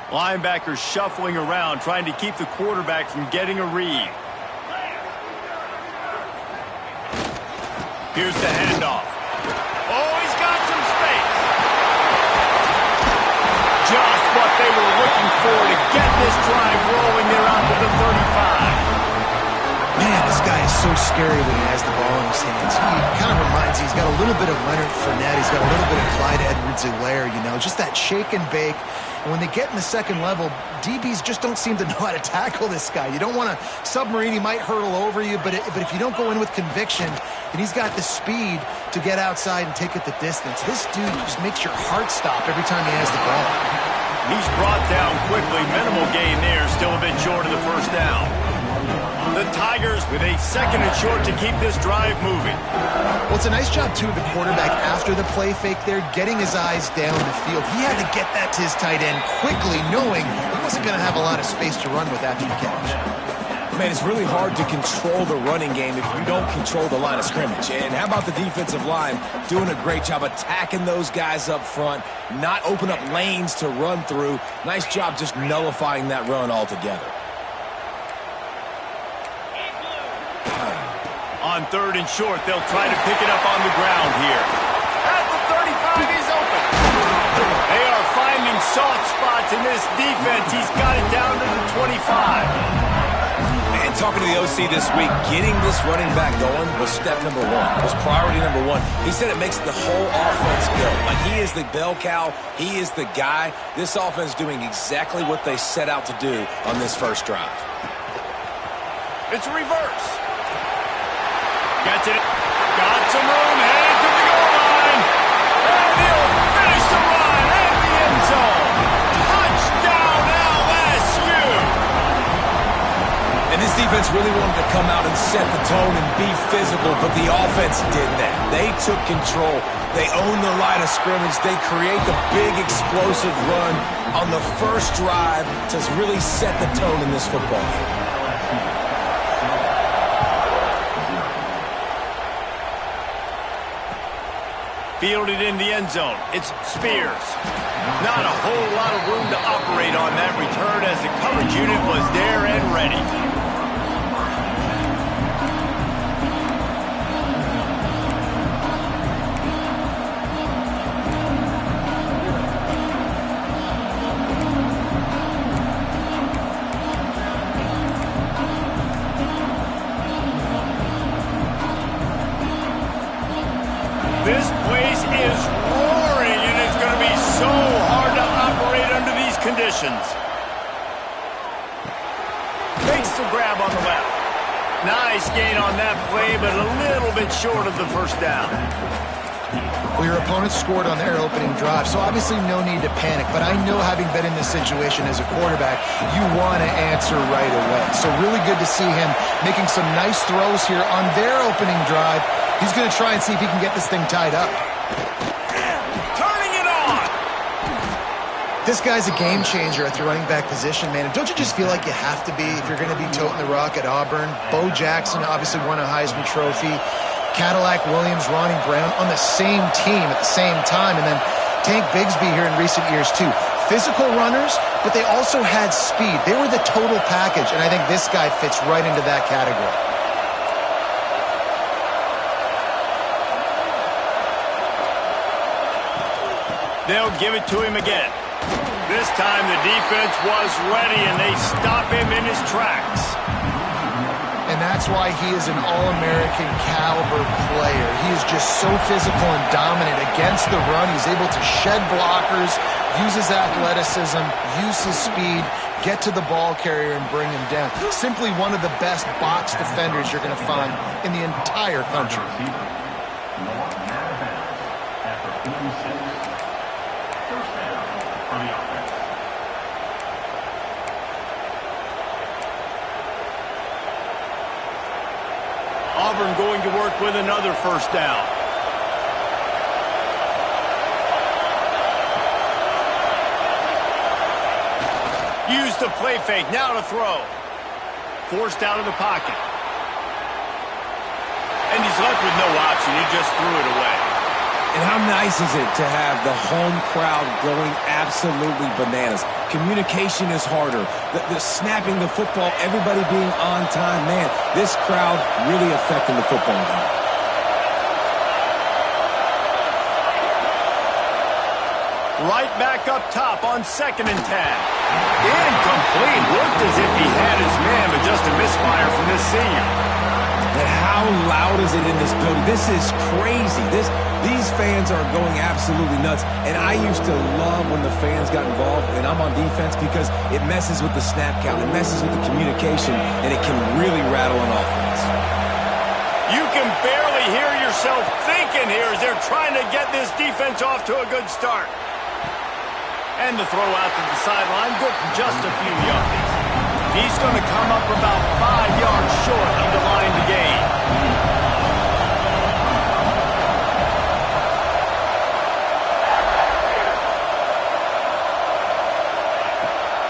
Linebackers shuffling around, trying to keep the quarterback from getting a read. Here's the handoff. Oh, he's got some space. Just what they were looking for to get this drive rolling. They're out to the 35. Man, this guy is so scary when he has the ball in his hands. He kind of reminds you, he's got a little bit of Leonard Fournette. He's got a little bit of Clyde Edwards-Helaire, you know, just that shake and bake. And when they get in the second level, DBs just don't seem to know how to tackle this guy. You don't want to submarine. He might hurtle over you, but if you don't go in with conviction, and he's got the speed to get outside and take it the distance, this dude just makes your heart stop every time he has the ball. He's brought down quickly. Minimal gain there. Still a bit short of the first down. The Tigers with a second and short to keep this drive moving. Well, it's a nice job, too, of the quarterback after the play fake there, getting his eyes down the field. He had to get that to his tight end quickly, knowing he wasn't going to have a lot of space to run with after the catch. Man, it's really hard to control the running game if you don't control the line of scrimmage. And how about the defensive line doing a great job attacking those guys up front, not open up lanes to run through. Nice job just nullifying that run altogether. On third and short, they'll try to pick it up on the ground here. At the 35, he's open. They are finding soft spots in this defense. He's got it down to the 25. And talking to the OC this week, getting this running back going was step number one, was priority number one. He said it makes the whole offense go. Like, he is the bell cow. He is the guy. This offense doing exactly what they set out to do on this first drive. It's a reverse. Gets it. Got some room. Headed to the goal line. And he'll finish the run at the end zone. Touchdown LSU. And this defense really wanted to come out and set the tone and be physical, but the offense did that. They took control. They owned the line of scrimmage. They create the big explosive run on the first drive to really set the tone in this football game. Fielded in the end zone. It's Spears. Not a whole lot of room to operate on that return as the coverage unit was there and ready. This place is roaring, and it's going to be so hard to operate under these conditions. Makes the grab on the left. Nice gain on that play, but a little bit short of the first down. Well, your opponent scored on their opening drive, so obviously no need to panic. But I know, having been in this situation as a quarterback, you want to answer right away. So really good to see him making some nice throws here on their opening drive. He's going to try and see if he can get this thing tied up. Turning it on! This guy's a game changer at the running back position, man. And don't you just feel like you have to be if you're going to be toting the rock at Auburn? Bo Jackson obviously won a Heisman Trophy. Cadillac Williams, Ronnie Brown on the same team at the same time. And then Tank Bigsby here in recent years, too. Physical runners, but they also had speed. They were the total package, and I think this guy fits right into that category. They'll give it to him again. This time the defense was ready, and they stop him in his tracks. And that's why he is an All-American caliber player. He is just so physical and dominant against the run. He's able to shed blockers, use his athleticism, use his speed, get to the ball carrier and bring him down. Simply one of the best box defenders you're going to find in the entire country. Auburn going to work with another first down. Use the play fake, now to throw. Forced out of the pocket. And he's left with no option, he just threw it away. And how nice is it to have the home crowd going absolutely bananas? Communication is harder. The snapping the football, everybody being on time. Man, this crowd really affecting the football game. Right back up top on 2nd and 10. Incomplete. Looked as if he had his man, but just a misfire from this senior. And how loud is it in this building? This is crazy. These fans are going absolutely nuts. And I used to love when the fans got involved, and I'm on defense, because it messes with the snap count. It messes with the communication, and it can really rattle an offense. You can barely hear yourself thinking here as they're trying to get this defense off to a good start. And the throw out to the sideline, good for just a few yards. He's going to come up about 5 yards short of the line to gain.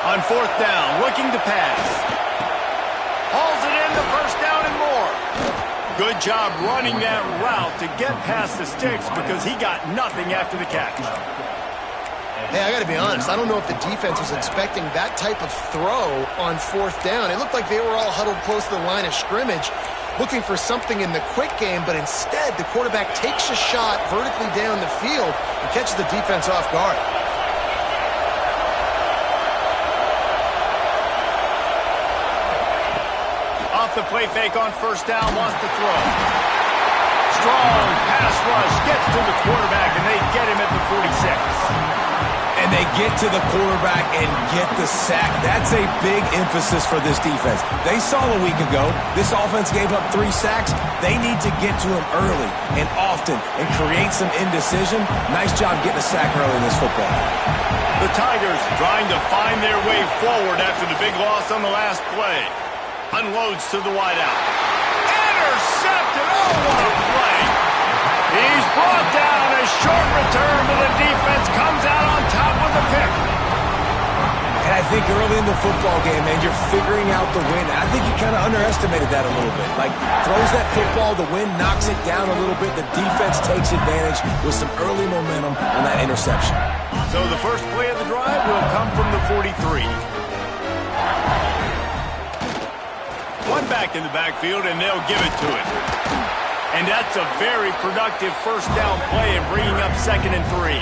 On 4th down, looking to pass. Hauls it in, the 1st down and more. Good job running that route to get past the sticks because he got nothing after the catch. Hey, I got to be honest. I don't know if the defense was expecting that type of throw on 4th down. It looked like they were all huddled close to the line of scrimmage, looking for something in the quick game, but instead the quarterback takes a shot vertically down the field and catches the defense off guard. Off the play fake on 1st down, wants to throw. Strong pass rush, gets to the quarterback, and they get him at the 46. And they get to the quarterback and get the sack. That's a big emphasis for this defense. They saw a week ago, this offense gave up 3 sacks. They need to get to him early and often and create some indecision. Nice job getting a sack early in this football. The Tigers trying to find their way forward after the big loss on the last play. Unloads to the wideout. Intercepted! Oh, what a play! He's brought down. A short return, but the defense comes out on top with the pick. And I think early in the football game, man, you're figuring out the wind. I think you kind of underestimated that a little bit. Like, throws that football, the wind knocks it down a little bit. The defense takes advantage with some early momentum on that interception. So the first play of the drive will come from the 43. One back in the backfield, and they'll give it to him. And that's a very productive 1st down play and bringing up 2nd and 3.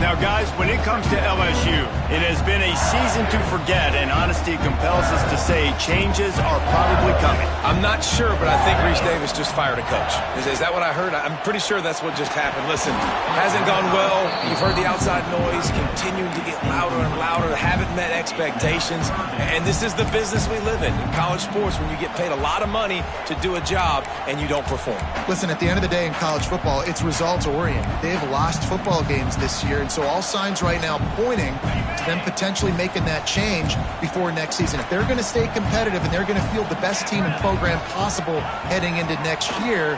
Now, guys, when it comes to LSU, it has been a season to forget, and honesty compels us to say changes are probably coming. I'm not sure, but I think Reese Davis just fired a coach. Is that what I heard? I'm pretty sure that's what just happened. Listen, hasn't gone well. You've heard the outside noise, continuing to get louder and louder, haven't met expectations, and this is the business we live in college sports, when you get paid a lot of money to do a job and you don't perform. Listen, at the end of the day in college football, it's results-oriented. They've lost football games this year, and so all signs right now pointing to them potentially making that change before next season. If they're going to stay competitive and they're going to field the best team and program possible heading into next year,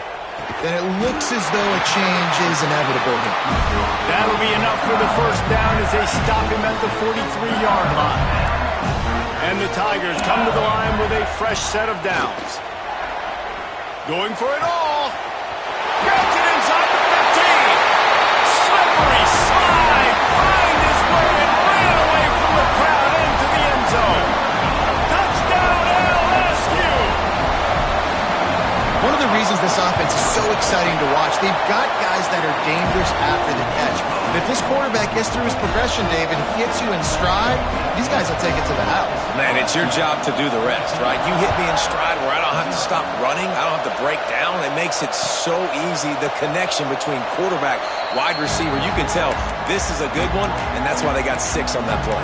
then it looks as though a change is inevitable here. That'll be enough for the 1st down as they stop him at the 43-yard line. And the Tigers come to the line with a fresh set of downs. Going for it all. Gets it inside the 15. Slippery slide. Find his way and ran away from the crowd into the end zone. Touchdown LSU. One of the reasons this offense is so exciting to watch, they've got guys that are dangerous after the catch. But if this quarterback gets through his progression, David, he hits you in stride, these guys will take it to the house. Man, it's your job to do the rest, right? You hit me in stride where I don't have to stop running. I don't have to break down. It makes it so easy, the connection between quarterback, wide receiver. You can tell this is a good one, and that's why they got 6 on that play.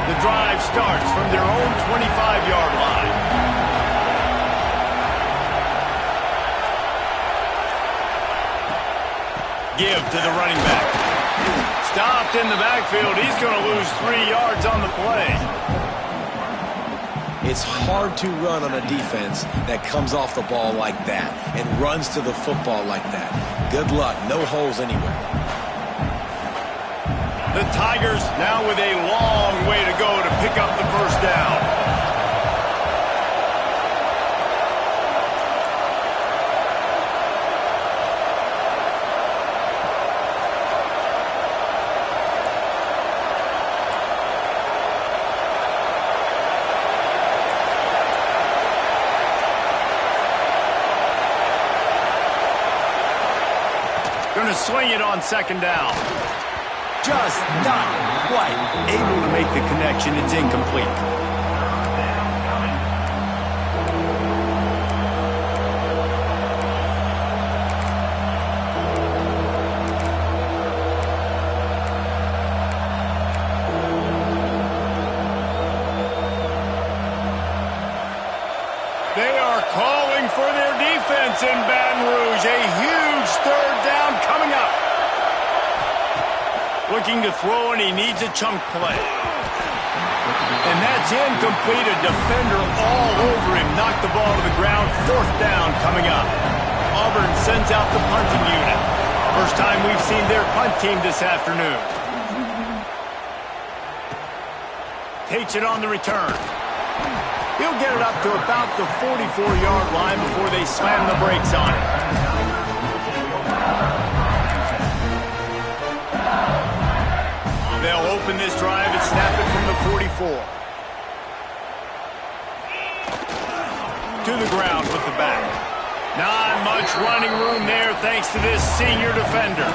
The drive starts from their own 25-yard line. Give to the running back. Stopped in the backfield. He's going to lose 3 yards on the play. It's hard to run on a defense that comes off the ball like that and runs to the football like that. Good luck. No holes anywhere. The Tigers now with a long way to go to pick up the 1st down. sling it on second down. Just not quite able to make the connection. It's incomplete. They are calling for their defense in Baton Rouge. A huge third down coming up. Looking to throw, and he needs a chunk play. And that's incomplete. A defender all over him. Knocked the ball to the ground. Fourth down coming up. Auburn sends out the punting unit. First time we've seen their punt team this afternoon. Takes it on the return. He'll get it up to about the 44-yard line before they slam the brakes on it. They'll open this drive and snap it from the 44. To the ground with the back. Not much running room there thanks to this senior defender.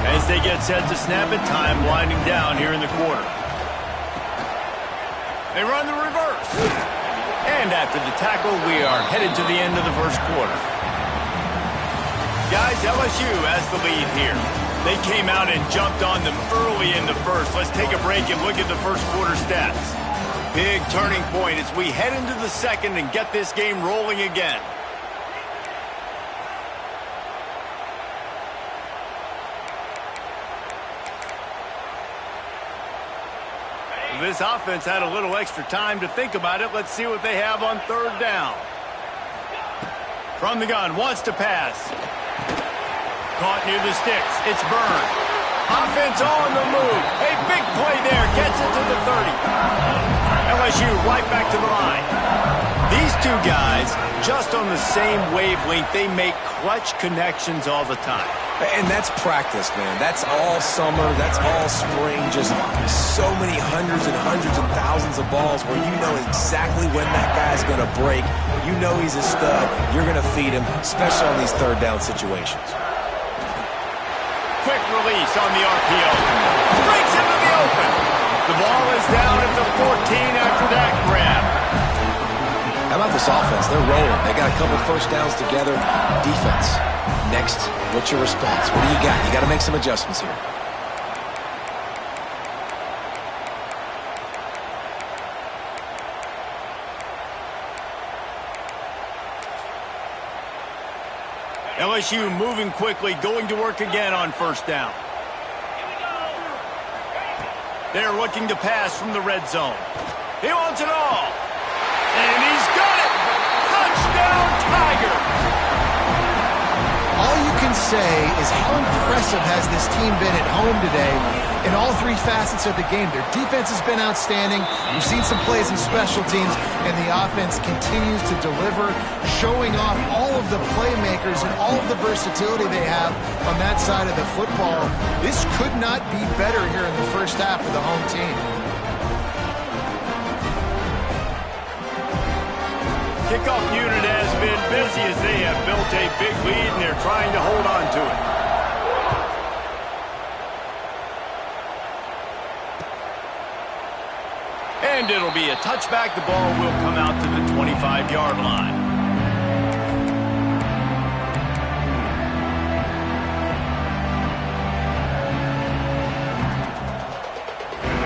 As they get set to snap it, time winding down here in the quarter. They run the reverse. And after the tackle, we are headed to the end of the first quarter. Guys, LSU has the lead here. They came out and jumped on them early in the first. Let's take a break and look at the first quarter stats. Big turning point as we head into the second and get this game rolling again. This offense had a little extra time to think about it. Let's see what they have on third down. From the gun, wants to pass. Caught near the sticks. It's Byrne. Offense on the move. A big play there. Gets it to the 30. LSU right back to the line. These two guys, just on the same wavelength, they make clutch connections all the time. And that's practice, man. That's all summer. That's all spring. Just so many hundreds and thousands of balls where you know exactly when that guy's going to break. You know he's a stud. You're going to feed him, especially on these third down situations. Quick release on the RPO. Breaks into the open. The ball is down at the 14 after that grab. How about this offense? They're rolling. They got a couple first downs together. Defense. Next, what's your response? What do you got? You got to make some adjustments here. LSU moving quickly, going to work again on first down. They're looking to pass from the red zone. He wants it all. And he's got it. Touchdown, Tiger. All you can say is how impressive has this team been at home today in all three facets of the game. Their defense has been outstanding. We've seen some plays in special teams, and the offense continues to deliver, showing off all of the playmakers and all of the versatility they have on that side of the football. This could not be better here in the first half of the home team. Kickoff unit has been busy as they have built a big lead, and they're trying to hold on to it. And it'll be a touchback. The ball will come out to the 25-yard line.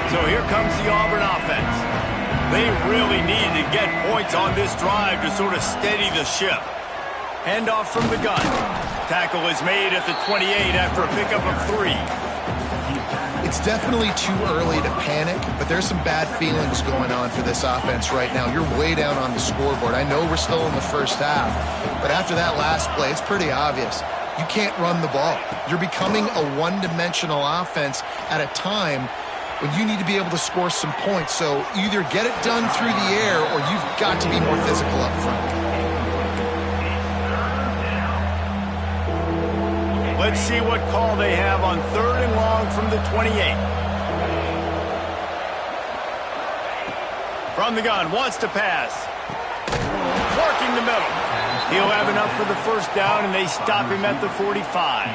So here comes the Auburn offense. They really need to get points on this drive to sort of steady the ship. Handoff from the gun. Tackle is made at the 28 after a pickup of 3. It's definitely too early to panic, but there's some bad feelings going on for this offense right now. You're way down on the scoreboard. I know we're still in the first half, but after that last play, it's pretty obvious. You can't run the ball. You're becoming a one-dimensional offense at a time when you need to be able to score some points. So either get it done through the air or you've got to be more physical up front. Let's see what call they have on third and long from the 28. From the gun, wants to pass. Working the middle. He'll have enough for the first down, and they stop him at the 45.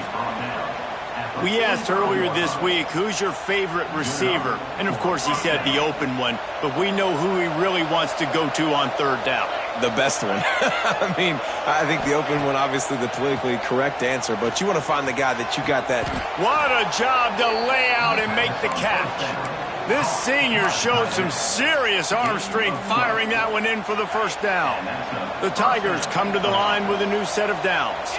We asked earlier this week, who's your favorite receiver? And, of course, he said the open one, but we know who he really wants to go to on third down. The best one. I mean, I think the open one, obviously the politically correct answer, but you want to find the guy that you got that. What a job to lay out and make the catch. This senior showed some serious arm strength firing that one in for the first down. The Tigers come to the line with a new set of downs.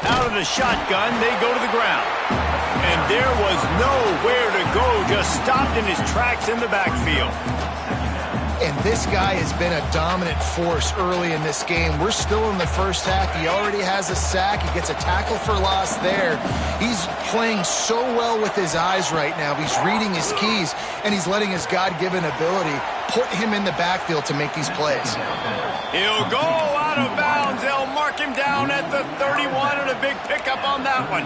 Out of the shotgun, they go to the ground. And there was nowhere to go, just stopped in his tracks in the backfield. And this guy has been a dominant force early in this game. We're still in the first half. He already has a sack. He gets a tackle for loss there. He's playing so well with his eyes right now. He's reading his keys, and he's letting his God-given ability put him in the backfield to make these plays. He'll go out of bounds. They'll mark him down at the 31, and a big pickup on that one.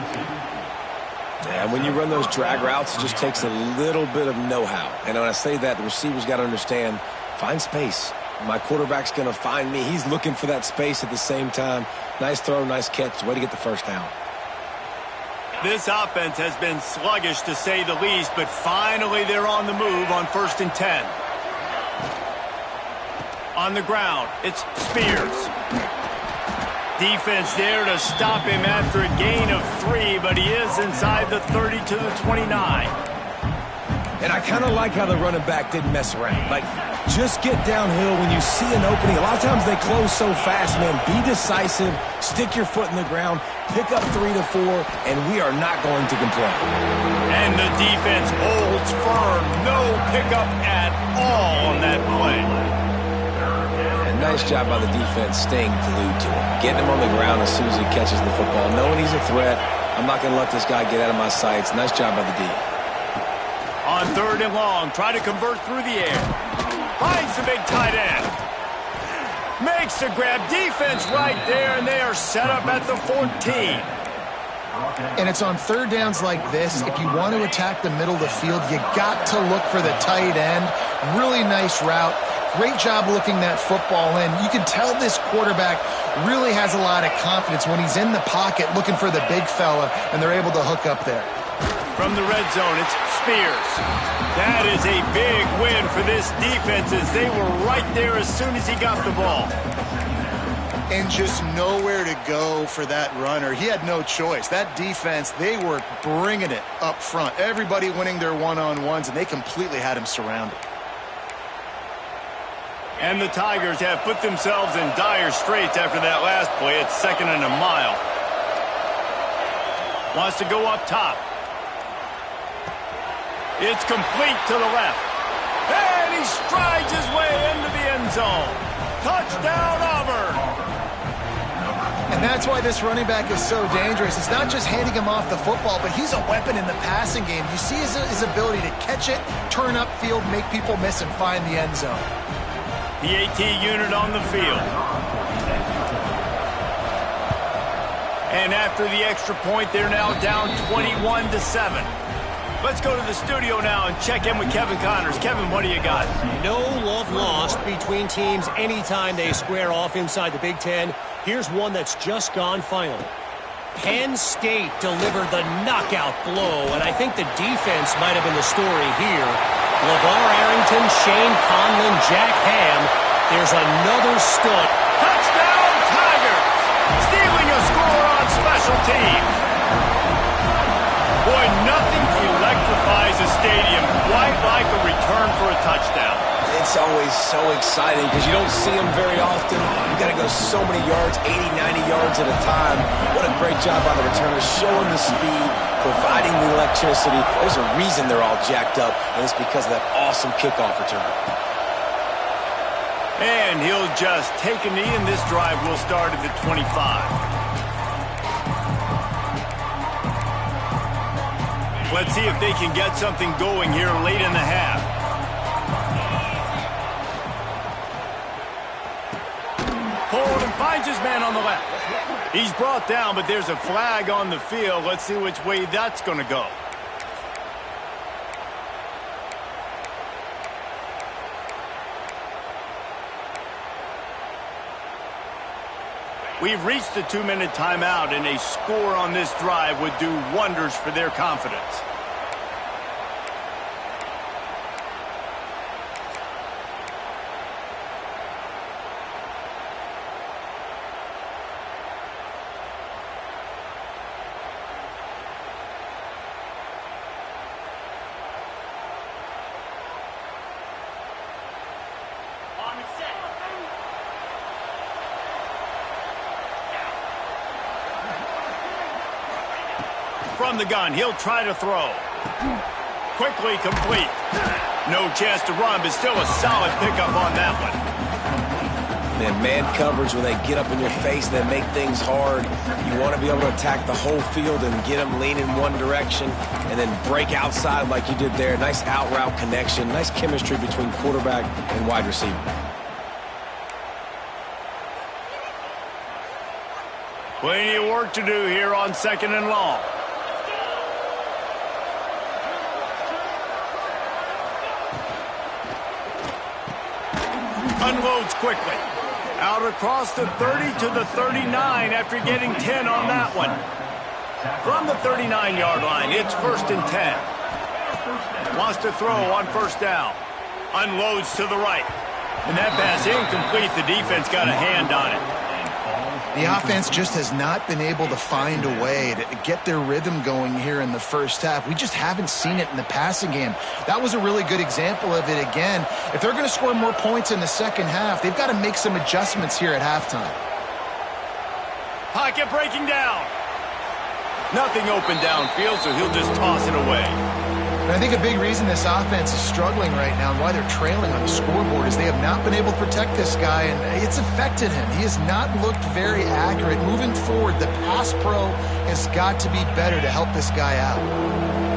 Yeah, when you run those drag routes, it just takes a little bit of know-how. And when I say that, the receiver's got to understand, find space. My quarterback's going to find me. He's looking for that space at the same time. Nice throw, nice catch. Way to get the first down. This offense has been sluggish, to say the least, but finally they're on the move on 1st and 10. On the ground, it's Spears. Defense there to stop him after a gain of 3, but he is inside the 30 to the 29. And I kind of like how the running back didn't mess around. Like, just get downhill when you see an opening. A lot of times they close so fast, man. Be decisive, stick your foot in the ground, pick up 3 to 4, and we are not going to complain. And the defense holds firm. No pickup at all on that play. Nice job by the defense staying glued to him. Getting him on the ground as soon as he catches the football. Knowing he's a threat, I'm not going to let this guy get out of my sights. Nice job by the D. On 3rd and long, try to convert through the air. Finds the big tight end. Makes the grab. Defense right there, and they are set up at the 14. And it's on third downs like this. If you want to attack the middle of the field, you got to look for the tight end. Really nice route. Great job looking that football in. You can tell this quarterback really has a lot of confidence when he's in the pocket looking for the big fella, and they're able to hook up there. From the red zone, it's Spears. That is a big win for this defense, as they were right there as soon as he got the ball. And just nowhere to go for that runner. He had no choice. That defense, they were bringing it up front. Everybody winning their one-on-ones, and they completely had him surrounded. And the Tigers have put themselves in dire straits after that last play. It's 2nd and a mile. Wants to go up top. It's complete to the left. And he strides his way into the end zone. Touchdown, Auburn. And that's why this running back is so dangerous. It's not just handing him off the football, but he's a weapon in the passing game. You see his ability to catch it, turn upfield, make people miss, and find the end zone. The AT unit on the field. And after the extra point, they're now down 21-7. Let's go to the studio now and check in with Kevin Connors. Kevin, what do you got? No love lost between teams anytime they square off inside the Big Ten. Here's one that's just gone final. Penn State delivered the knockout blow, and I think the defense might have been the story here. LeVar Arrington, Shane Conlon, Jack Ham. There's another stunt. Touchdown, Tigers! Stealing a score on special teams. Boy, nothing electrifies a stadium quite like a return for a touchdown. It's always so exciting because you don't see them very often. You got to go so many yards, 80, 90 yards at a time. What a great job by the returners, showing the speed, providing the electricity. There's a reason they're all jacked up, and it's because of that awesome kickoff return. And he'll just take a knee, and this drive will start at the 25. Let's see if they can get something going here late in the half. Hold and finds his man on the left. He's brought down, but there's a flag on the field. Let's see which way that's going to go. We've reached the 2-minute timeout, and a score on this drive would do wonders for their confidence. From the gun, he'll try to throw. Quickly complete. No chance to run, but still a solid pickup on that one. Man coverage, when they get up in your face, they make things hard. You want to be able to attack the whole field and get them leaning one direction and then break outside like you did there. Nice out-route connection, nice chemistry between quarterback and wide receiver. Plenty of work to do here on 2nd and long. Unloads quickly. Out across the 30 to the 39 after getting 10 on that one. From the 39-yard line, it's 1st and 10. Wants to throw on 1st down. Unloads to the right. And that pass incomplete. The defense got a hand on it. The offense just has not been able to find a way to get their rhythm going here in the first half. We just haven't seen it in the passing game. That was a really good example of it again. If they're going to score more points in the second half, they've got to make some adjustments here at halftime. Pocket breaking down. Nothing open downfield, so he'll just toss it away. And I think a big reason this offense is struggling right now and why they're trailing on the scoreboard is they have not been able to protect this guy, and it's affected him. He has not looked very accurate. Moving forward, the pass pro has got to be better to help this guy out.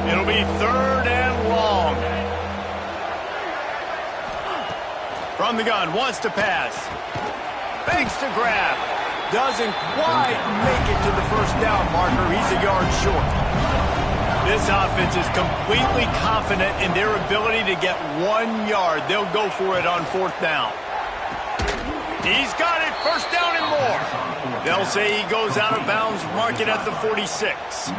It'll be 3rd and long. From the gun, wants to pass. Fakes to grab. Doesn't quite make it to the 1st down marker. He's a yard short. This offense is completely confident in their ability to get 1 yard. They'll go for it on 4th down. He's got it, 1st down and more. They'll say he goes out of bounds, mark it at the 46.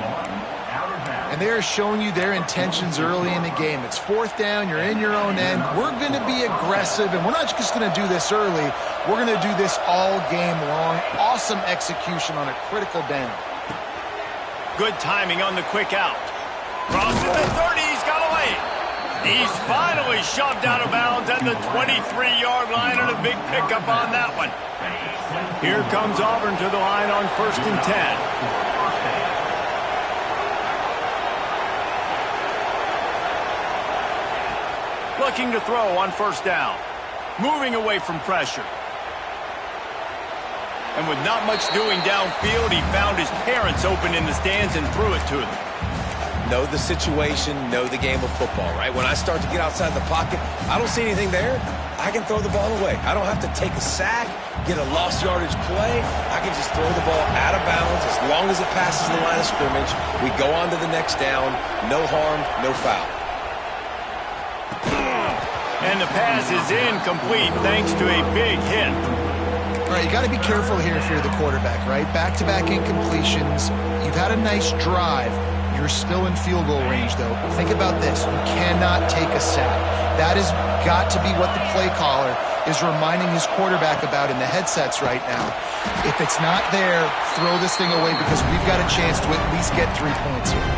And they're showing you their intentions early in the game. It's 4th down, you're in your own end. We're going to be aggressive, and we're not just going to do this early. We're going to do this all game long. Awesome execution on a critical down. Good timing on the quick out. Crosses the 30, he's got a lane. He's finally shoved out of bounds at the 23-yard line, and a big pickup on that one. Here comes Auburn to the line on 1st and 10. Looking to throw on 1st down. Moving away from pressure. And with not much doing downfield, he found his parents open in the stands and threw it to them. Know the situation, know the game of football, right? When I start to get outside the pocket, I don't see anything there. I can throw the ball away. I don't have to take a sack, get a lost yardage play. I can just throw the ball out of bounds as long as it passes the line of scrimmage. We go on to the next down. No harm, no foul. And the pass is incomplete thanks to a big hit. All right, you got to be careful here if you're the quarterback, right? Back-to-back incompletions. You've had a nice drive. You're still in field goal range, though. Think about this. You cannot take a sack. That has got to be what the play caller is reminding his quarterback about in the headsets right now. If it's not there, throw this thing away because we've got a chance to at least get 3 points here.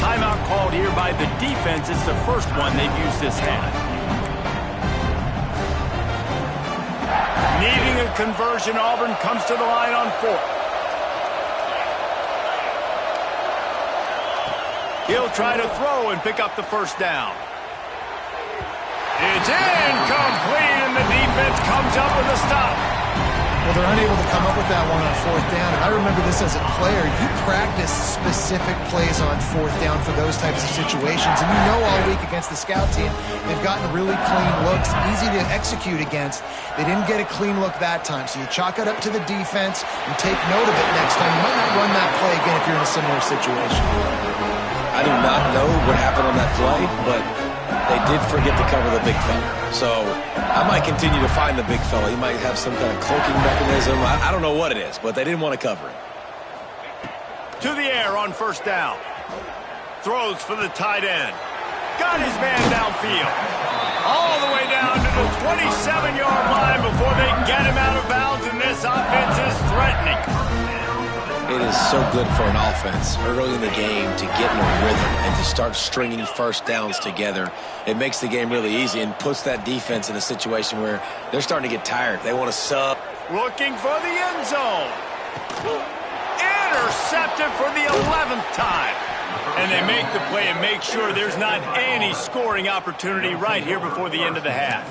Timeout called here by the defense. It's the first one they've used this half. Needing a conversion, Auburn comes to the line on 4th. He'll try to throw and pick up the 1st down. It's incomplete, and the defense comes up with a stop. Well, they're unable to come up with that one on 4th down, and I remember this as a player. You practice specific plays on 4th down for those types of situations, and you know all week against the scout team, they've gotten really clean looks, easy to execute against. They didn't get a clean look that time, so you chalk it up to the defense and take note of it next time. You might not run that play again if you're in a similar situation. I do not know what happened on that play, but they did forget to cover the big fella. So I might continue to find the big fella. He might have some kind of cloaking mechanism. I don't know what it is, but they didn't want to cover him. To the air on first down. Throws for the tight end. Got his man downfield. All the way down to the 27-yard line before they get him out of bounds, and this offense is threatening. It is so good for an offense early in the game to get in a rhythm and to start stringing first downs together. It makes the game really easy and puts that defense in a situation where they're starting to get tired. They want to sub. Looking for the end zone. Intercepted for the 11th time. And they make the play and make sure there's not any scoring opportunity right here before the end of the half.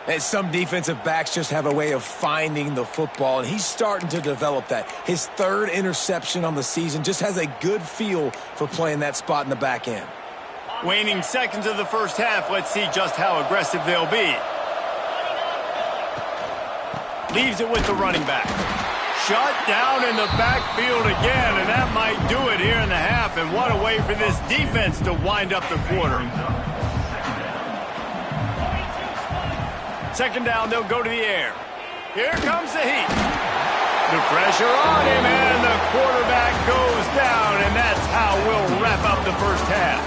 And some defensive backs just have a way of finding the football, and he's starting to develop that. His third interception on the season, just has a good feel for playing that spot in the back end. Waning seconds of the first half. Let's see just how aggressive they'll be. Leaves it with the running back. Shut down in the backfield again, and that might do it here in the half. And what a way for this defense to wind up the quarter. Second down, they'll go to the air. Here comes the heat. The pressure on him, and the quarterback goes down, and that's how we'll wrap up the first half.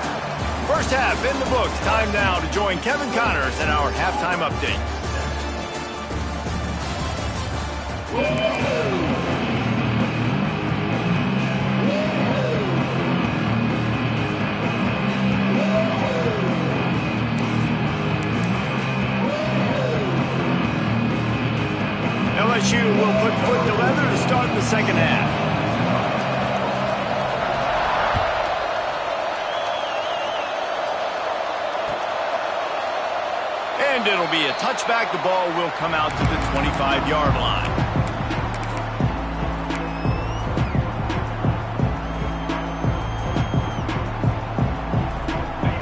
First half in the books. Time now to join Kevin Connors in our halftime update. LSU will put foot to leather to start the second half. And it'll be a touchback. The ball will come out to the 25-yard line.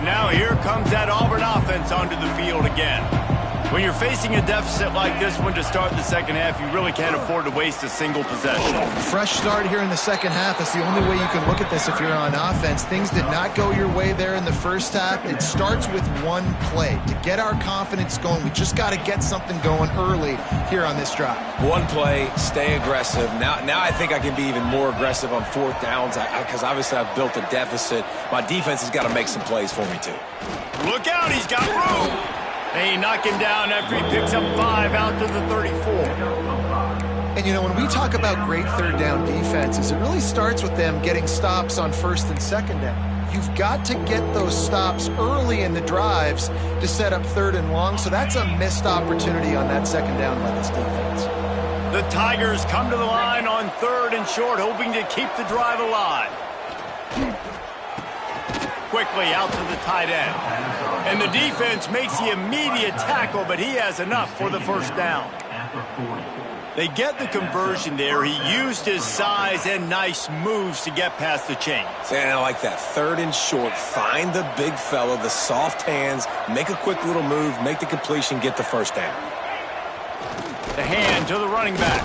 Now here comes that Auburn offense onto the field again. When you're facing a deficit like this one to start the second half, you really can't afford to waste a single possession. Fresh start here in the second half. That's the only way you can look at this if you're on offense. Things did not go your way there in the first half. It starts with one play. To get our confidence going, we just got to get something going early here on this drive. One play, stay aggressive. Now I think I can be even more aggressive on fourth downs because obviously I've built a deficit. My defense has got to make some plays for me too. Look out, he's got room. They knock him down after he picks up 5 out to the 34. And, you know, when we talk about great third down defenses, it really starts with them getting stops on first and second down. You've got to get those stops early in the drives to set up third and long, so that's a missed opportunity on that second down by this defense. The Tigers come to the line on third and short, hoping to keep the drive alive. Quickly out to the tight end. And the defense makes the immediate tackle, but he has enough for the first down. They get the conversion there. He used his size and nice moves to get past the chains. And I like that. Third and short. Find the big fella, the soft hands, make a quick little move, make the completion, get the first down. The hand to the running back.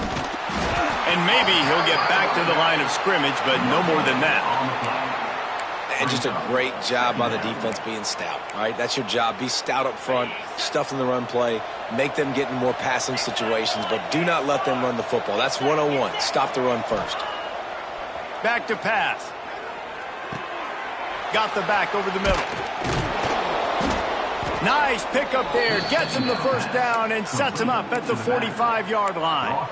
And maybe he'll get back to the line of scrimmage, but no more than that. And just a great job by the defense being stout, right? That's your job. Be stout up front, stuff in the run play, make them get in more passing situations, but do not let them run the football. That's 101. Stop the run first. Back to pass. Got the back over the middle. Nice pickup there. Gets him the first down and sets him up at the 45-yard line.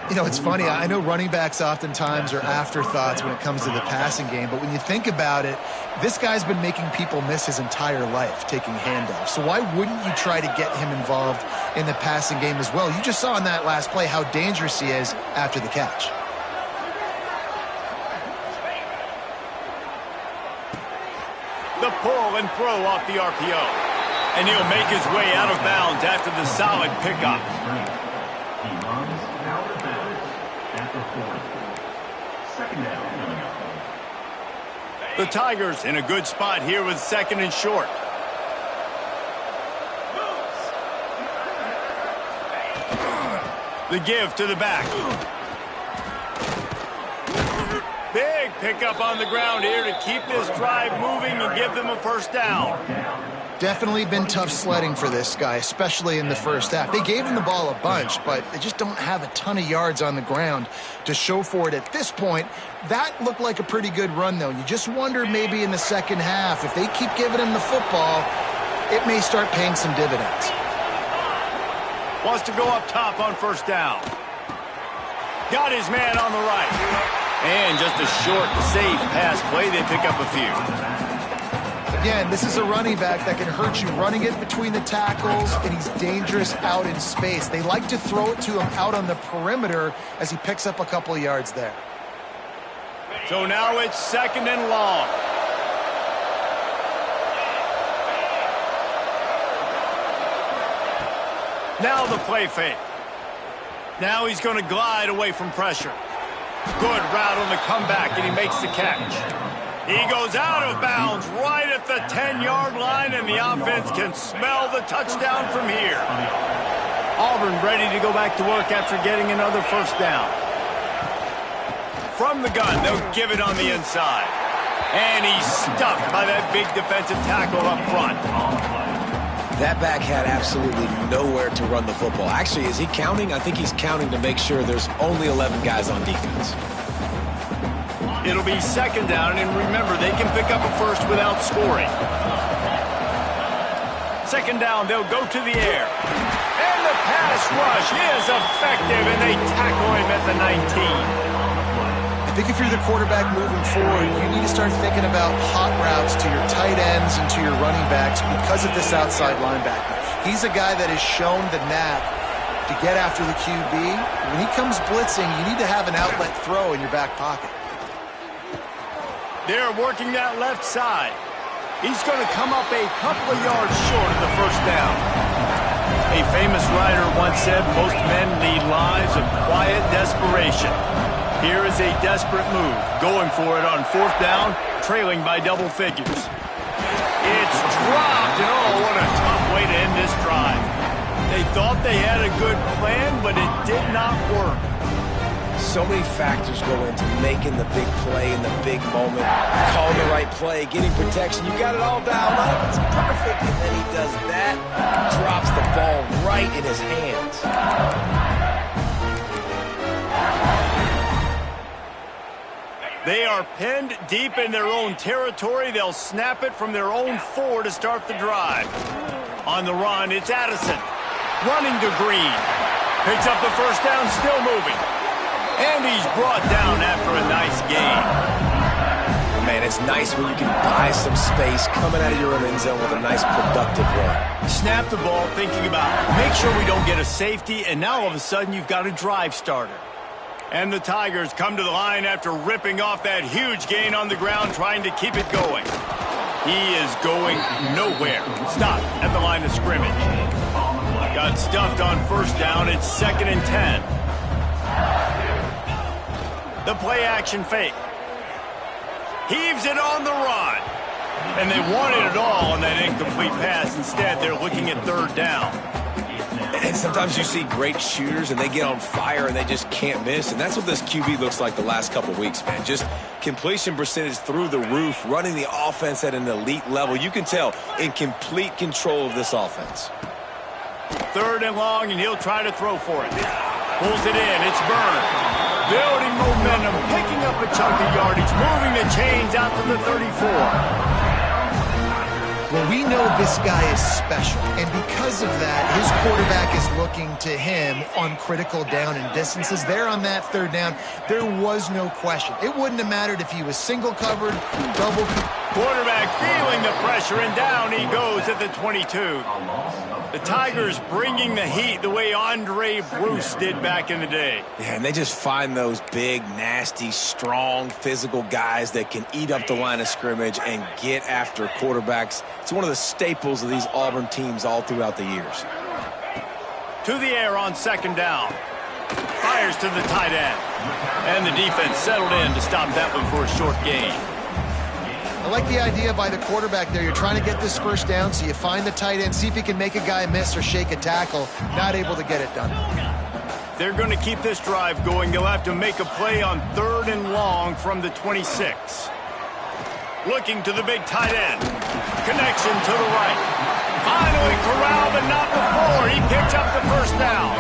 You know, it's funny. I know running backs oftentimes are afterthoughts when it comes to the passing game, but when you think about it, this guy's been making people miss his entire life taking handoffs. So why wouldn't you try to get him involved in the passing game as well? You just saw in that last play how dangerous he is after the catch. The pull and throw off the RPO. And he'll make his way out of bounds after the solid pickup. The Tigers in a good spot here with second and short. The give to the back. Big pick up on the ground here to keep this drive moving and give them a first down. Definitely been tough sledding for this guy, especially in the first half. They gave him the ball a bunch, but they just don't have a ton of yards on the ground to show for it at this point. That looked like a pretty good run, though. You just wonder maybe in the second half, if they keep giving him the football, it may start paying some dividends. Wants to go up top on first down. Got his man on the right. And just a short, safe pass play. They pick up a few. Again, this is a running back that can hurt you running it between the tackles, and he's dangerous out in space. They like to throw it to him out on the perimeter as he picks up a couple of yards there. So now it's second and long. Now the play fake. Now he's going to glide away from pressure. Good route on the comeback, and he makes the catch. He goes out of bounds right at the 10-yard line, and the offense can smell the touchdown from here. Auburn ready to go back to work after getting another first down. From the gun, they'll give it on the inside. And he's stuffed by that big defensive tackle up front. That back had absolutely nowhere to run the football. Actually, is he counting? I think he's counting to make sure there's only 11 guys on defense. It'll be second down, and remember, they can pick up a first without scoring. Second down, they'll go to the air. And the pass rush is effective, and they tackle him at the 19. I think if you're the quarterback moving forward, you need to start thinking about hot routes to your tight ends and to your running backs because of this outside linebacker. He's a guy that has shown the knack to get after the QB. When he comes blitzing, you need to have an outlet throw in your back pocket. They're working that left side. He's going to come up a couple of yards short of the first down. A famous writer once said, most men lead lives of quiet desperation. Here is a desperate move, going for it on fourth down, trailing by double figures. It's dropped, and oh, what a tough way to end this drive. They thought they had a good plan, but it did not work. So many factors go into making the big play in the big moment, calling the right play, getting protection. You got it all dialed up. It's perfect. And then he does that, drops the ball right in his hands. They are pinned deep in their own territory. They'll snap it from their own 4 to start the drive. On the run, it's Addison. Running to Green. Picks up the first down, still moving. And he's brought down after a nice gain. Man, it's nice when you can buy some space coming out of your own end zone with a nice productive run. Snap the ball thinking about, make sure we don't get a safety, and now all of a sudden you've got a drive starter. And the Tigers come to the line after ripping off that huge gain on the ground, trying to keep it going. He is going nowhere. Stop at the line of scrimmage. Got stuffed on first down. It's second and 10. The play-action fake. Heaves it on the run. And they wanted it all on that incomplete pass. Instead, they're looking at third down. And sometimes you see great shooters, and they get on fire, and they just can't miss. And that's what this QB looks like the last couple weeks, man. Just completion percentage through the roof, running the offense at an elite level. You can tell in complete control of this offense. Third and long, and he'll try to throw for it. Pulls it in. It's Byrne. Building momentum, picking up a chunk of yardage, moving the chains out to the 34. Well, we know this guy is special, and because of that, his quarterback is looking to him on critical down and distances. There on that third down, there was no question. It wouldn't have mattered if he was single covered, double covered. Quarterback feeling the pressure, and down he goes at the 22. The Tigers bringing the heat the way Andre Bruce did back in the day. Yeah, and they just find those big, nasty, strong, physical guys that can eat up the line of scrimmage and get after quarterbacks. It's one of the staples of these Auburn teams all throughout the years. To the air on second down. Fires to the tight end. And the defense settled in to stop that one for a short gain. I like the idea by the quarterback there. You're trying to get this first down, so you find the tight end, see if he can make a guy miss or shake a tackle. Not able to get it done. If they're going to keep this drive going, they'll have to make a play on 3rd and long from the 26. Looking to the big tight end. Connection to the right. Finally corralled, but not before. He picked up the first down.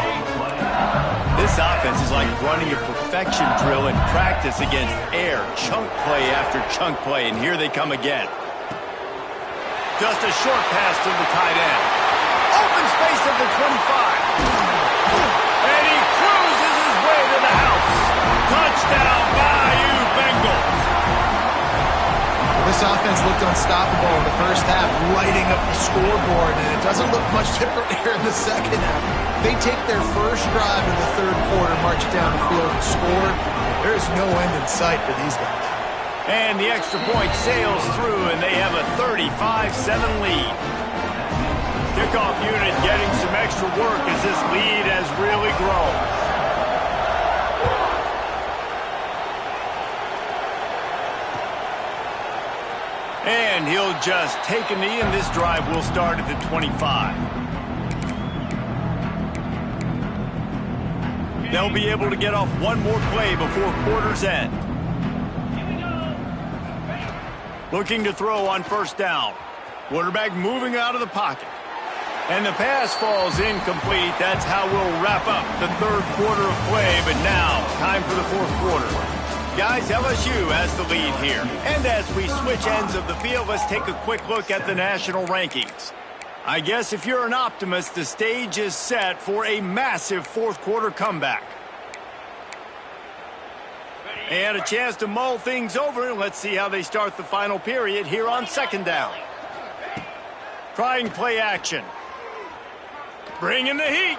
This offense is like running a perfection drill in practice against air. Chunk play after chunk play, and here they come again. Just a short pass to the tight end. Open space at the 25. And he cruises his way to the house. Touchdown, Bayou Bengals. This offense looked unstoppable in the first half, lighting up the scoreboard, and it doesn't look much different here in the second half. They take their first drive in the third quarter, march down the field, and score. There's no end in sight for these guys. And the extra point sails through, and they have a 35-7 lead. Kickoff unit getting some extra work as this lead has really grown. And he'll just take a knee, and this drive will start at the 25. They'll be able to get off one more play before quarter's end. Looking to throw on first down. Quarterback moving out of the pocket. And the pass falls incomplete. That's how we'll wrap up the third quarter of play. But now, time for the fourth quarter. Guys, LSU has the lead here. And as we switch ends of the field, let's take a quick look at the national rankings. I guess if you're an optimist, the stage is set for a massive fourth quarter comeback. And a chance to mull things over. Let's see how they start the final period here on second down. Trying play action. Bringing the heat.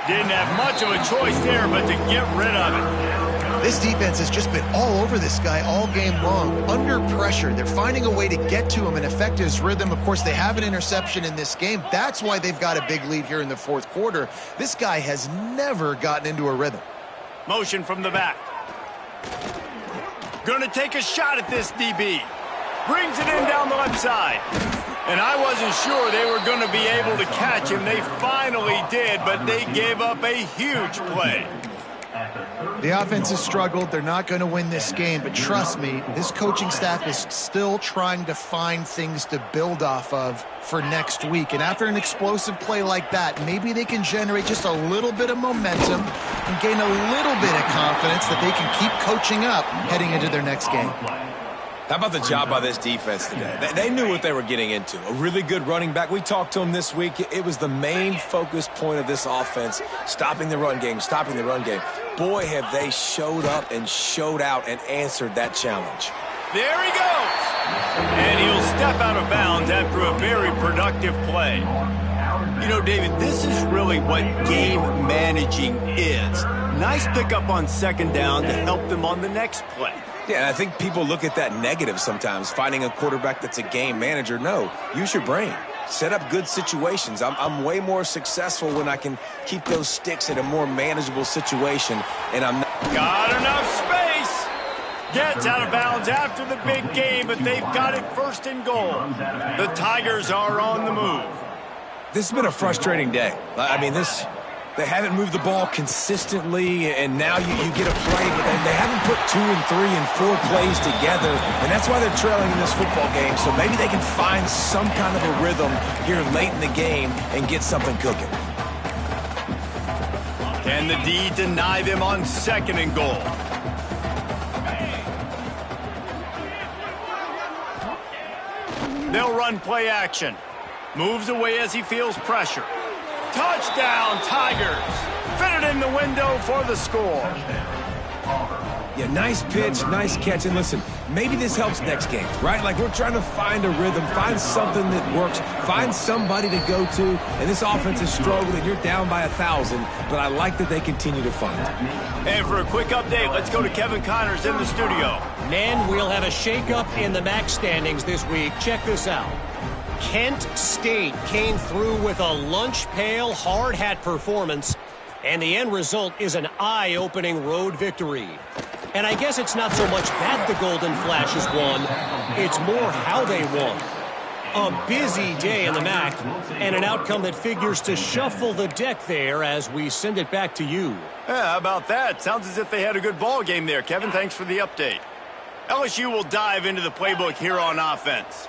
Didn't have much of a choice there, but to get rid of it. This defense has just been all over this guy all game long. Under pressure, they're finding a way to get to him and affect his rhythm. Of course, they have an interception in this game. That's why they've got a big lead here in the fourth quarter. This guy has never gotten into a rhythm. Motion from the back. Gonna take a shot at this DB. Brings it in down the left side. And I wasn't sure they were going to be able to catch him. They finally did, but they gave up a huge play. The offense has struggled. They're not going to win this game, but trust me, this coaching staff is still trying to find things to build off of for next week. And after an explosive play like that, maybe they can generate just a little bit of momentum and gain a little bit of confidence that they can keep coaching up heading into their next game. How about the job by this defense today? They knew what they were getting into. A really good running back. We talked to him this week. It was the main focus point of this offense, stopping the run game, stopping the run game. Boy, have they showed up and showed out and answered that challenge. There he goes. And he'll step out of bounds after a very productive play. You know, David, this is really what game managing is. Nice pickup on second down to help them on the next play. Yeah, and I think people look at that negative sometimes, finding a quarterback that's a game manager. No, use your brain. Set up good situations. I'm way more successful when I can keep those sticks in a more manageable situation, and I'm not. Got enough space. Gets out of bounds after the big game, but they've got it first and goal. The Tigers are on the move. This has been a frustrating day. I mean, they haven't moved the ball consistently, and now you get a play, but they haven't put 2 and 3 and 4 plays together, and that's why they're trailing in this football game. So maybe they can find some kind of a rhythm here late in the game and get something cooking. Can the D deny them on second and goal? They'll run play action. Moves away as he feels pressure. Touchdown, Tigers. Fitted in the window for the score. Yeah, nice pitch, nice catch. And listen, maybe this helps next game, right? Like we're trying to find a rhythm, find something that works, find somebody to go to. And this offense is struggling. You're down by 1,000, but I like that they continue to find. And for a quick update, let's go to Kevin Connors in the studio. Men, we'll have a shakeup in the MAC standings this week. Check this out. Kent State came through with a lunch pail hard hat performance, and the end result is an eye-opening road victory. And I guess it's not so much that the Golden Flashes won, it's more how they won. A busy day in the MAC, and an outcome that figures to shuffle the deck there as we send it back to you. Yeah, how about that? Sounds as if they had a good ball game there, Kevin. Thanks for the update. LSU will dive into the playbook here on offense.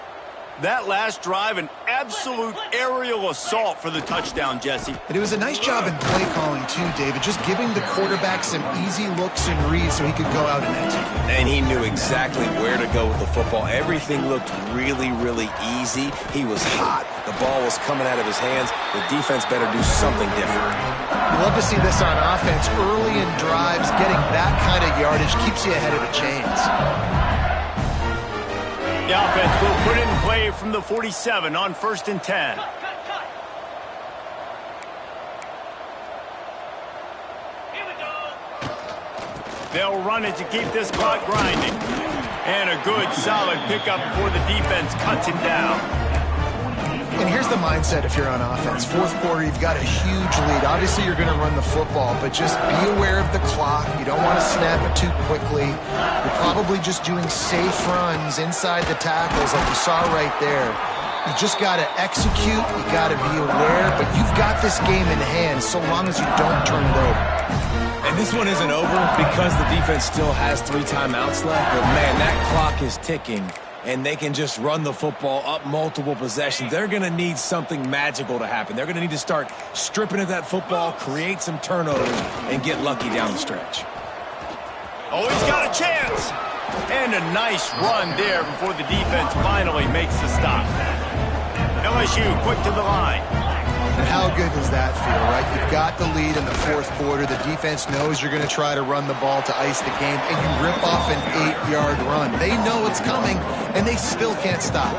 That last drive, an absolute aerial assault for the touchdown, Jesse. And it was a nice job in play calling, too, David, just giving the quarterback some easy looks and reads so he could go out and execute. And he knew exactly where to go with the football. Everything looked really, really easy. He was hot. The ball was coming out of his hands. The defense better do something different. You love to see this on offense. Early in drives, getting that kind of yardage keeps you ahead of the chains. The offense will put in play from the 47 on 1st and 10. They'll run it to keep this clock grinding. And a good, solid pickup before the defense cuts him down. And here's the mindset if you're on offense. Fourth quarter, you've got a huge lead. Obviously, you're going to run the football, but just be aware of the clock. You don't want to snap it too quickly. You're probably just doing safe runs inside the tackles like you saw right there. You just got to execute. You got to be aware, but you've got this game in hand so long as you don't turn it over. And this one isn't over because the defense still has 3 timeouts left, but man, that clock is ticking. And they can just run the football up multiple possessions. They're going to need something magical to happen. They're going to need to start stripping at that football, create some turnovers, and get lucky down the stretch. Oh, he's got a chance. And a nice run there before the defense finally makes the stop. LSU quick to the line. And how good does that feel, right? You've got the lead in the fourth quarter. The defense knows you're going to try to run the ball to ice the game, and you rip off an 8-yard run. They know it's coming, and they still can't stop.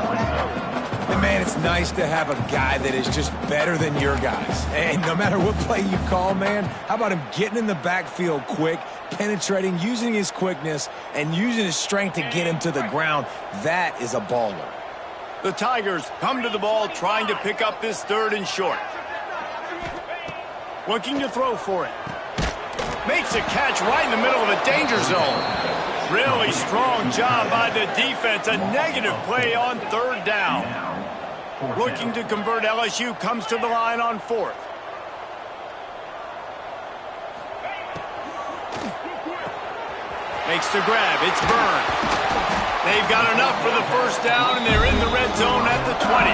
And man, it's nice to have a guy that is just better than your guys. And no matter what play you call, man, how about him getting in the backfield quick, penetrating, using his quickness, and using his strength to get him to the ground? That is a baller. The Tigers come to the ball trying to pick up this 3rd and short. Looking to throw for it. Makes a catch right in the middle of a danger zone. Really strong job by the defense. A negative play on 3rd down. Looking to convert, LSU comes to the line on 4th. Makes the grab. It's Byrne. They've got enough for the 1st down, and they're in the red zone at the 20.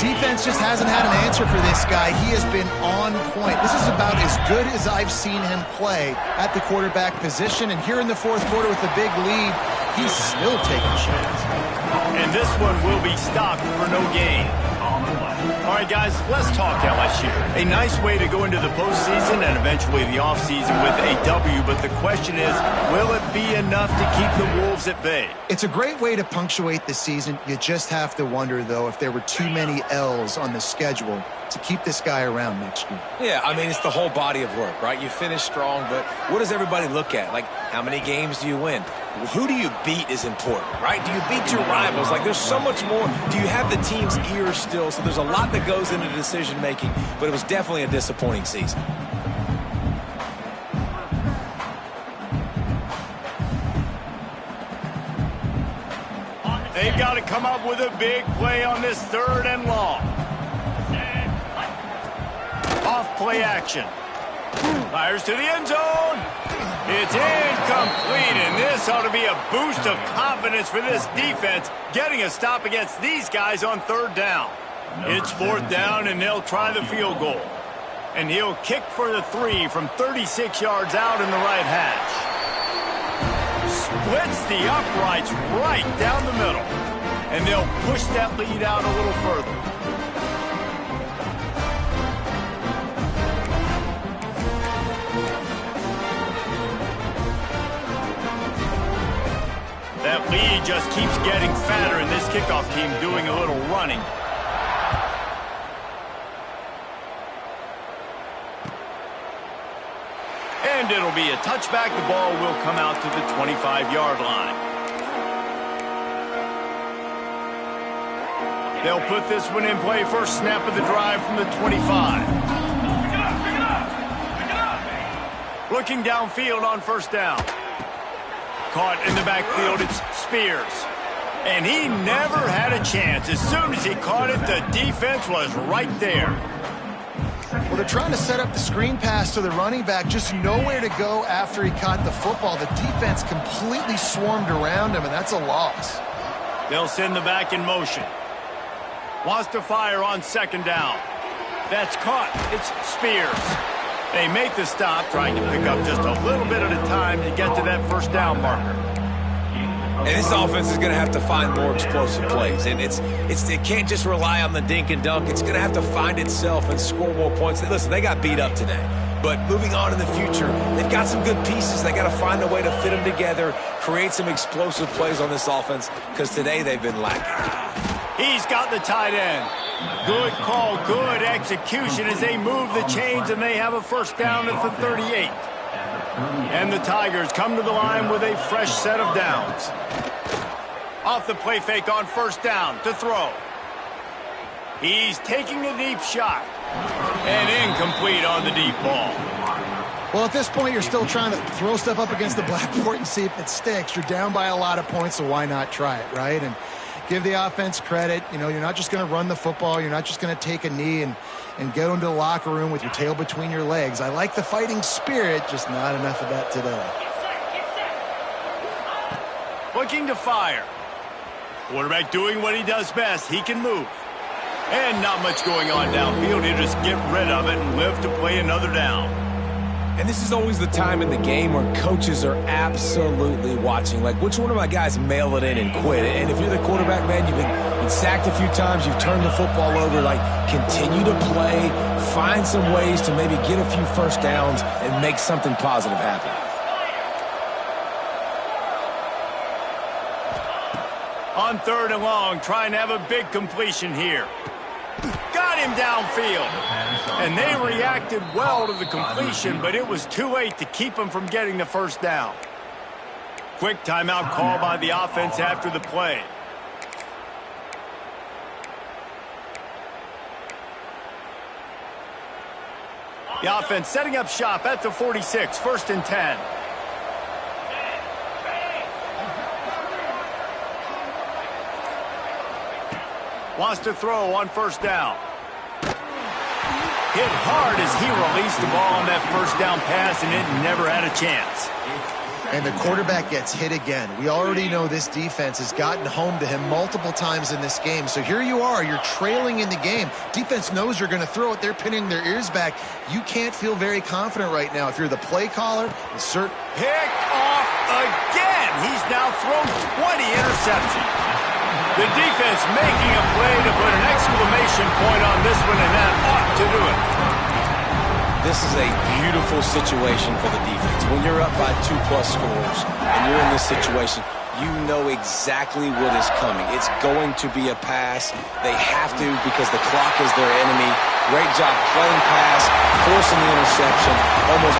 Defense just hasn't had an answer for this guy. He has been on point. This is about as good as I've seen him play at the quarterback position. And here in the fourth quarter with a big lead, he's still taking shots. And this one will be stopped for no gain. All right, guys, let's talk LSU. A nice way to go into the postseason and eventually the offseason with a W, but the question is, will it be enough to keep the Wolves at bay? It's a great way to punctuate the season. You just have to wonder, though, if there were too many L's on the schedule to keep this guy around next year. Yeah, I mean, it's the whole body of work, right? You finish strong, but what does everybody look at? Like, how many games do you win? Who do you beat is important, right? Do you beat your rivals? Like, there's so much more. Do you have the team's ears still? So there's a lot that goes into decision-making, but it was definitely a disappointing season. They've got to come up with a big play on this 3rd and long. Off play action. Fires to the end zone. It's incomplete, and this ought to be a boost of confidence for this defense, getting a stop against these guys on 3rd down. It's 4th down, and they'll try the field goal. And he'll kick for the 3 from 36 yards out in the right hash. Splits the uprights right down the middle. And they'll push that lead out a little further. That lead just keeps getting fatter, and this kickoff team doing a little running. And it'll be a touchback. The ball will come out to the 25-yard line. They'll put this one in play. First snap of the drive from the 25. Looking downfield on 1st down. Caught in the backfield, it's Spears. And he never had a chance. As soon as he caught it, the defense was right there. Well, they're trying to set up the screen pass to the running back, just nowhere to go after he caught the football. The defense completely swarmed around him, and that's a loss. They'll send the back in motion. Wants to fire on second down. That's caught. It's Spears. They make the stop, trying to pick up just a little bit at a time to get to that first down marker. And this offense is going to have to find more explosive plays. And it can't just rely on the dink and dunk. It's going to have to find itself and score more points. Listen, they got beat up today. But moving on in the future, they've got some good pieces. They got to find a way to fit them together, create some explosive plays on this offense, because today they've been lacking. He's got the tight end. Good call, good execution as they move the chains, and they have a first down at the 38. And the Tigers come to the line with a fresh set of downs. Off the play fake on first down to throw. He's taking a deep shot. And incomplete on the deep ball. Well, at this point, you're still trying to throw stuff up against the blackboard and see if it sticks. You're down by a lot of points, so why not try it, right? And give the offense credit. You know, you're not just going to run the football. You're not just going to take a knee and go into the locker room with your tail between your legs. I like the fighting spirit, just not enough of that today. Looking to fire. Quarterback doing what he does best. He can move. And not much going on downfield. He'll just get rid of it and live to play another down. And this is always the time in the game where coaches are absolutely watching. Like, which one of my guys mail it in and quit? And if you're the quarterback, man, you've been sacked a few times, you've turned the football over. Like, continue to play, find some ways to maybe get a few first downs and make something positive happen. On third and long, trying to have a big completion here. Got him downfield. And they reacted well to the completion, but it was too late to keep him from getting the first down. Quick timeout call by the offense after the play. The offense setting up shop at the 46, first and 10. Wants to throw on first down. Hit hard as he released the ball on that first down pass, and it never had a chance. And the quarterback gets hit again. We already know this defense has gotten home to him multiple times in this game. So here you are, you're trailing in the game. Defense knows you're going to throw it. They're pinning their ears back. You can't feel very confident right now. If you're the play caller, picked off again. He's now thrown 20 interceptions. The defense making a play to put an exclamation point on this one, and that ought to do it. This is a beautiful situation for the defense. When you're up by 2+ scores and you're in this situation, you know exactly what is coming. It's going to be a pass. They have to, because the clock is their enemy. Great job playing pass, forcing the interception, almost